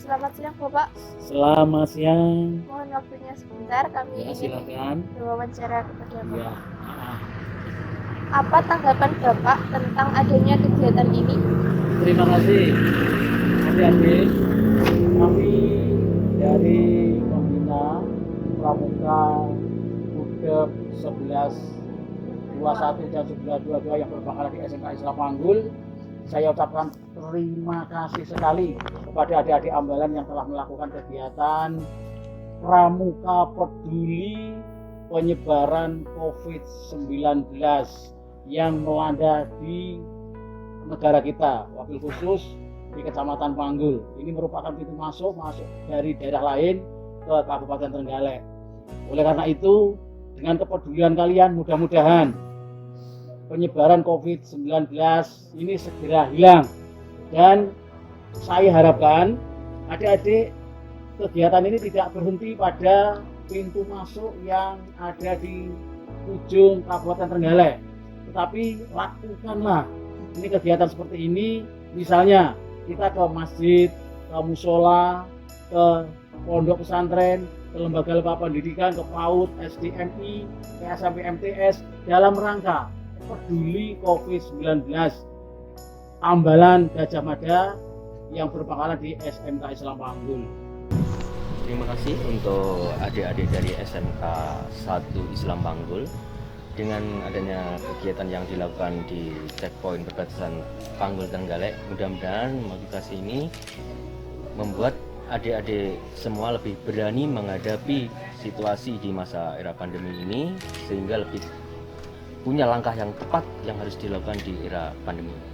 Selamat siang Bapak. Selamat siang. Mohon waktunya sebentar, kami Ya, ingin silakan. berwawancara kepada Bapak. Ya. Apa tanggapan Bapak tentang adanya kegiatan ini? Terima kasih adik-adik. Kami dari Pembina Pramuka Udep 1121 dan 1122 yang berpangkalan di SMK Islam Panggul, saya ucapkan terima kasih sekali kepada adik-adik Ambalan yang telah melakukan kegiatan Pramuka Peduli penyebaran COVID-19 yang melanda di negara kita, wabil khusus di Kecamatan Panggul. Ini merupakan pintu masuk dari daerah lain ke Kabupaten Trenggalek. Oleh karena itu, dengan kepedulian kalian, mudah-mudahan penyebaran COVID-19 ini segera hilang. Dan saya harapkan adik-adik, kegiatan ini tidak berhenti pada pintu masuk yang ada di ujung Kabupaten Trenggalek, tetapi lakukanlah ini kegiatan seperti ini. Misalnya kita ke masjid, ke musola, ke pondok pesantren, ke lembaga-lembaga pendidikan, ke PAUD, SDMI, ke SMP MTS dalam rangka peduli COVID-19 Ambalan Gajah Mada yang berpangkalan di SMK Islam Panggul. Terima kasih untuk adik-adik dari SMK 1 Islam Panggul. Dengan adanya kegiatan yang dilakukan di checkpoint perbatasan Panggul Trenggalek, mudah-mudahan motivasi ini membuat adik-adik semua lebih berani menghadapi situasi di masa era pandemi ini, sehingga lebih punya langkah yang tepat yang harus dilakukan di era pandemi.